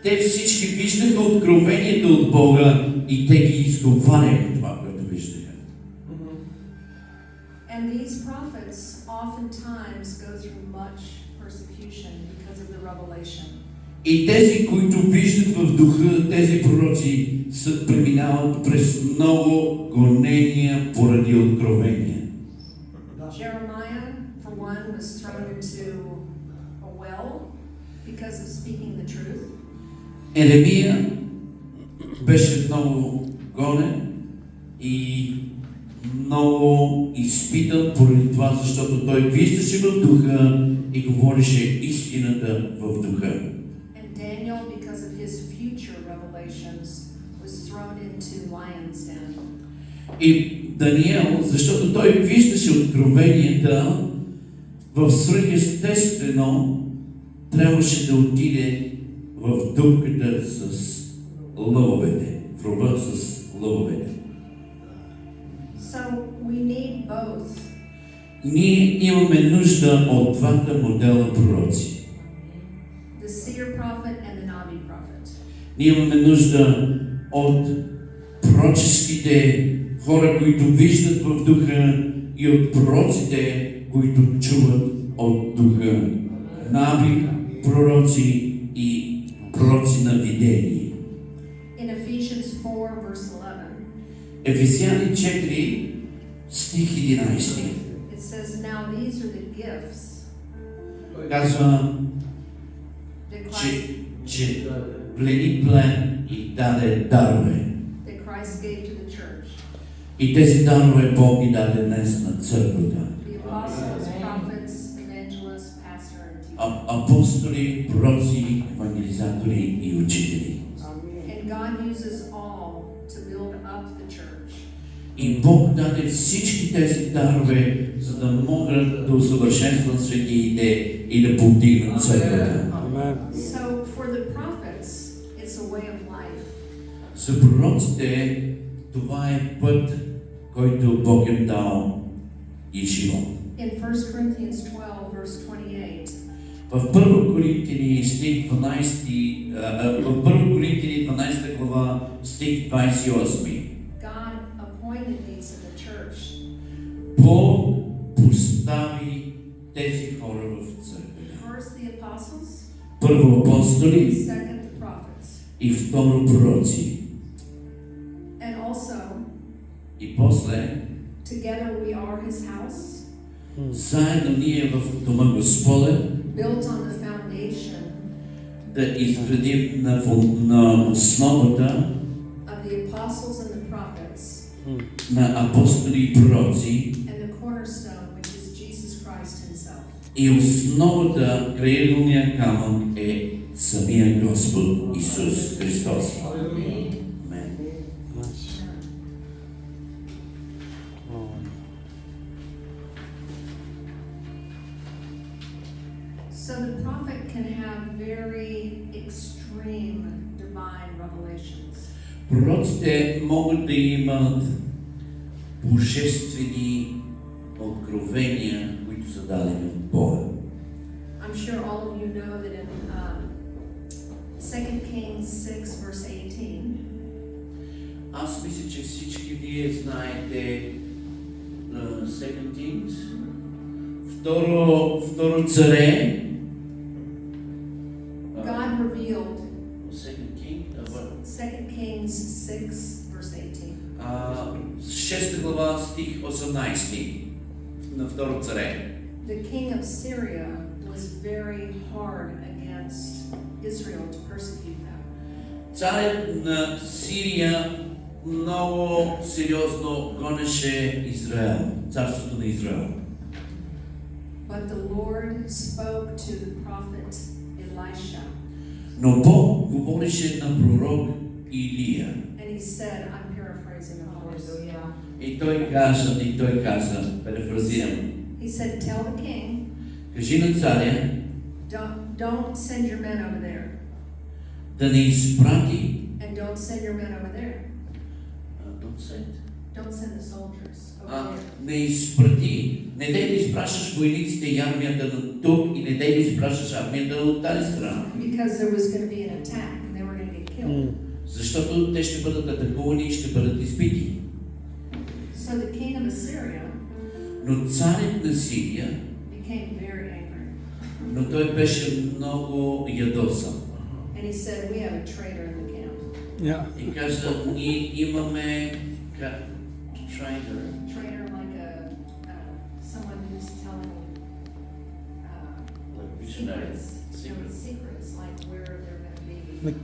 Те всички виждаха откровението от Бога и те ги изговаряха това, което виждаха. And these prophets oftentimes go through much persecution because of the revelation. И тези, които виждат в духа, тези пророци, преминават през много гонения поради откровения. Jeremiah, for one, was thrown into a well because of speaking the truth. Еремия беше много гонен и много изпитан поради това, защото той виждаше в духа и говореше истината в духа. And Daniel, because of his future revelations, was thrown into lion's den. И Даниел, защото той виждаше откровенията в свръхестествено, трябваше да отиде в дупката с лъвовете, в рова с лъвовете. So we need both. Ние имаме нужда от двата модела пророци. The seer prophet and the Navi prophet. Ние имаме нужда от пророческите хора, които виждат в духа, и от пророците, които чуват от духа. Нави, пророци и пророци на видение. In Ephesians 4, verse 11, Ефесяни 4, стих 11. it says, "Now these are the gifts Казва, that Christ, че плени плен и даде дарове. that Christ gave to the church. И тези дарове Бог ги даде днес на църквата. The apostles, prophets, evangelists, pastor, and teacher. Апостоли, пророци, евангелизатори и учители. And God uses all to build up the church. И Бог даде всички тези дарове, за да могат да усъвършенстват светиите и да повдигнат църквата. So for the prophets, it's a way of life. За пророците това е път, който Бог им дал и живот. In 1 Corinthians 12, verse 28, В 1 Коринтини стих 12, в 1 Коринтини 12 глава стих 28. God appointed these in the church. Бог постави тези хора в църквата. First the apostles, Първо апостоли second the prophets. и второ пророци. And also, И после together we are his house, заедно ние в дома Господен built on the foundation да изградим на основата of the apostles and the prophets, на апостоли и пророци, and the cornerstone, which is Jesus Christ himself. и основата, крайъгълният камък е самия Господ Исус Христос. Амен. So the prophet can have very extreme divine revelations. Пророците могат да имат божествени откровения, които са дадени от Бога. I'm sure all of you know that in 2 Kings 6, verse 18, Аз мисля, че всички вие знаете Second Kings, второ царе, God revealed, Second King, 2 Kings 6, verse 18. 6 глава стих 18 на второ царе. The king of Syria was very hard against Israel to persecute them. Царят на Сирия много сериозно гонеше Израел, царството на Израел. But the Lord spoke to the prophet Elisha, Но Бог говореше на пророк Илия. and he said, I'm paraphrasing of course. И той каза, перефразирам, He said, tell the king, кажи на царя don't send your men over there, да не изпрати, and don't send your men over there. Don't send the soldiers over there. Не изпрати, не дай да изпращаш войниците и армията на тук и не дай да изпращаш армията от тази страна. Because there was going to be an attack, and Защото те ще бъдат атакувани и ще бъдат избити. So the king of Assyria Но царят на Сирия, became very angry. но той беше много ядосан. And he said, we have a traitor in the camp. Yeah. И каза, ние имаме трейдър. Traitor like someone who's telling secrets. Secrets, like where they're going to be. Like,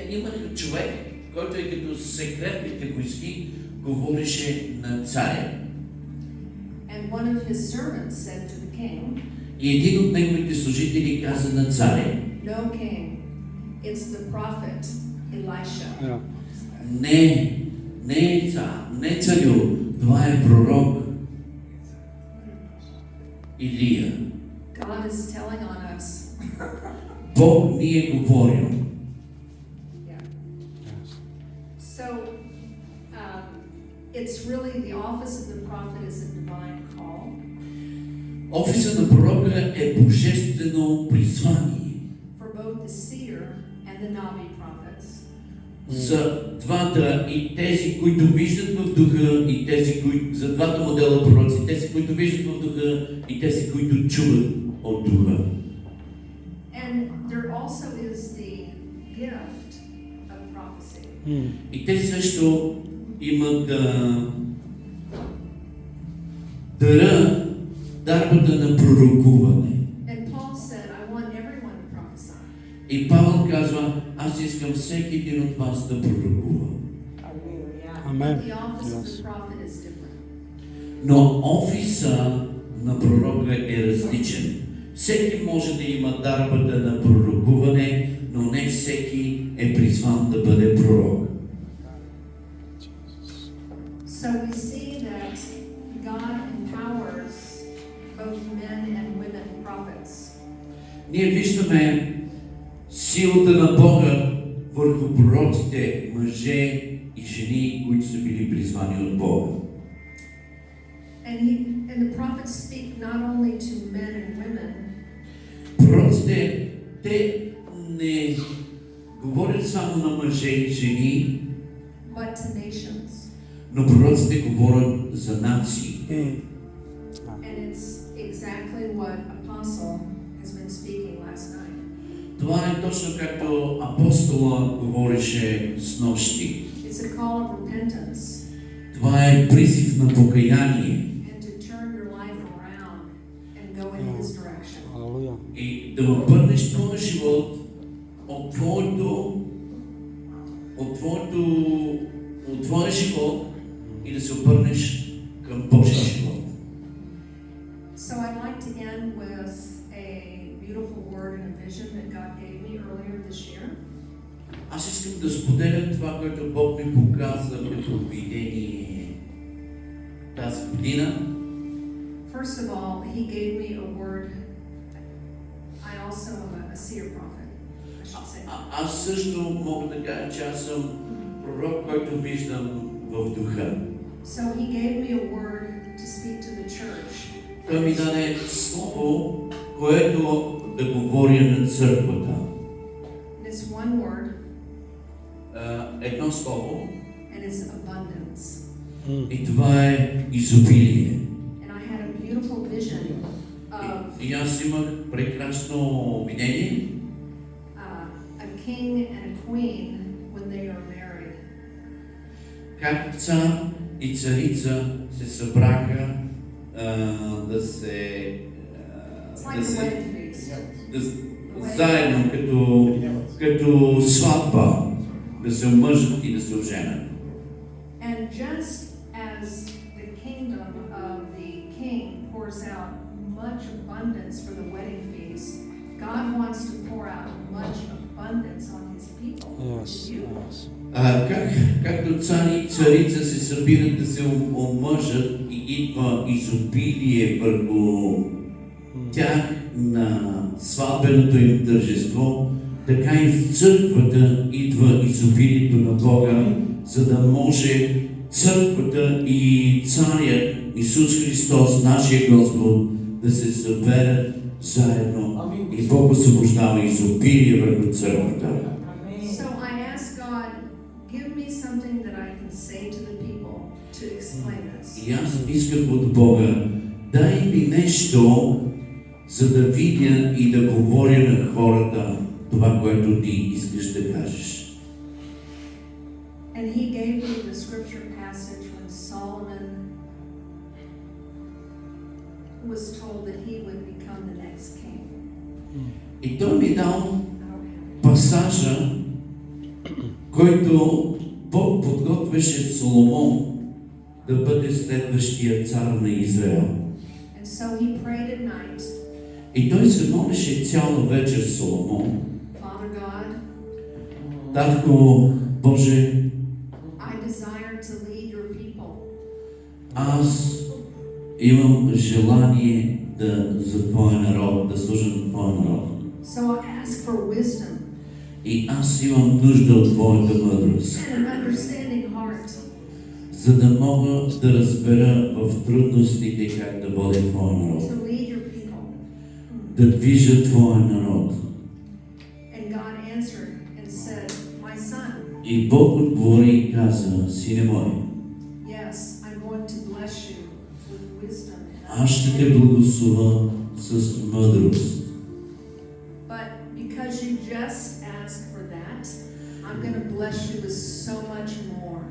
Имаха човек, който е като секретните войски, говореше на царя. And one of his servants said to the king, И един от неговите служители каза на царя, no king, it's the prophet Elisha. yeah. не царю, това е пророк Илия. God is telling on us. Бог ни е говорил. Yeah. So, it's really the office of the prophet is a divine call. Офиса на пророка е божествено призвание. For both the seer and the Navi prophets. За двата и тези, които виждат в духа, и тези, които за двата модела пророци, тези, които виждат в духа, и тези, които чуват от духа. And there also is the gift of prophecy. И те също имат дарбата на пророкуване. And Paul said, I want everyone to prophesy. И Павел казва, аз искам всеки един от вас да пророкува. Amen. The office of Yes. the prophet is different. Но офиса на пророка е различен. Всеки може да има дарбата на пророкуване, но не всеки е призван да бъде пророк. So we see that God empowers both men and women prophets. Ние виждаме силата на Бога върху пророците, мъже и жени, които са били призвани от Бога. And the prophets speak not only to men and women, Пророците, те не говорят само на мъже и жени, but to nations. но пророците говорят за нации. And it's exactly what Apostle has been speaking last night. Това е точно както апостола говореше с нощи. It's a call of repentance Това е призив на покаяние and to turn your life around and go in His direction. Hallelujah. и да обърнеш твоя живот от твоя живот и да се обърнеш към Божия живот. So I'd like to end with a beautiful word and a vision that God gave me earlier this year. Аз искам да споделя това, което Бог ми показа като видение тази година. First of all, He gave me a word. I also am a seer prophet, I should say. Аз също мога да кажа, че аз съм пророк, който виждам в духа. So He gave me a word to speak to the church. Той ми даде слово, което да говоря на църквата. And it's one word, Едно слово, and it's abundance. и това е изобилие. And I had a beautiful vision of И аз имах прекрасно видение, a king and a queen when they are married. как цар и царица се събраха да се It's like a wedding feast. заедно като сватба, да се омъжат и да се оженят. And just as the kingdom of the king pours out much abundance for the wedding feast, God wants to pour out much abundance on His people. Yes. Yes. Както цар и царица се събират да се омъжат и идва изобилие върху тях на сватбеното им тържество, така и в църквата идва изобилието на Бога, за да може църквата и царят Исус Христос, нашия Господ, да се съберат заедно и Бог освобождава изобилие върху църквата. So I asked God, give me something that I can say to the people to explain this. И аз исках от Бога, дай ми нещо, за да видя и да говоря на хората това, което ти искаш да кажеш. And he gave me the scripture passage when Solomon was told that he would become the next king. И той ми дал I don't have it. пасажа, който Бог подготвяше Соломон да бъде следващия цар на Израел. And so he prayed at night, И той се молеше цяла вечер Соломон. Father God, Татко Боже, I desire to lead your people. аз имам желание за Твоя народ, да служа на Твоя народ. So I ask for wisdom И аз имам нужда от Твоята мъдрост, and an understanding heart. за да мога да разбера в трудностите как да водя Твоя народ, To lead your people. да движа Твоя народ. And God answered and said, my son, И Бог отговори и каза, сине мой, yes, I'm going to bless you with wisdom and аз ще те благословя с мъдрост. But because you just asked for that, I'm going to bless you with so much more.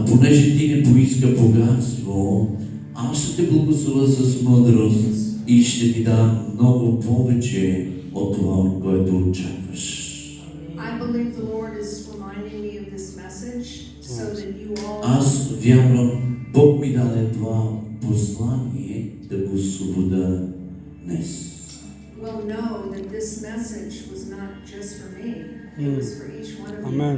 Понеже ти не поиска богатство, аз ще те благословя с мъдрост и ще ти дам много повече от това, което очакваш. I believe the Lord is reminding me of this message so that you all Аз вярвам, Бог ми даде това послание да го свобода днес. will know that this message was not just for me, it was for each one of you. Amen.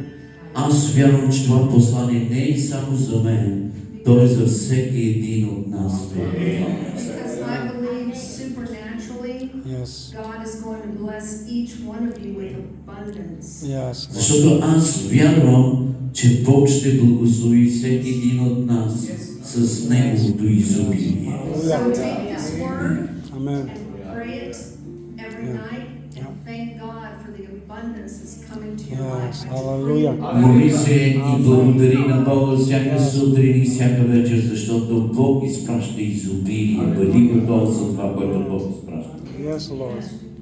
Аз вярвам, че това послание не е само за мен, то е за всеки един от нас. Because I believe supernaturally, Yes. God is going to bless each one of you with abundance. Yes. Защото аз вярвам, че Бог ще благослови всеки един от нас с Неговото изобилие. So take this word Amen. and pray it every night and thank God for the abundance that's coming to your life. Yes. I Hallelujah. decree- Моли се и благодари на Бога всяка сутрин и всяка вечер, защото Бог изпраща изобилие. Бъди готов за това, което Бог изпраща. Yes, Lord.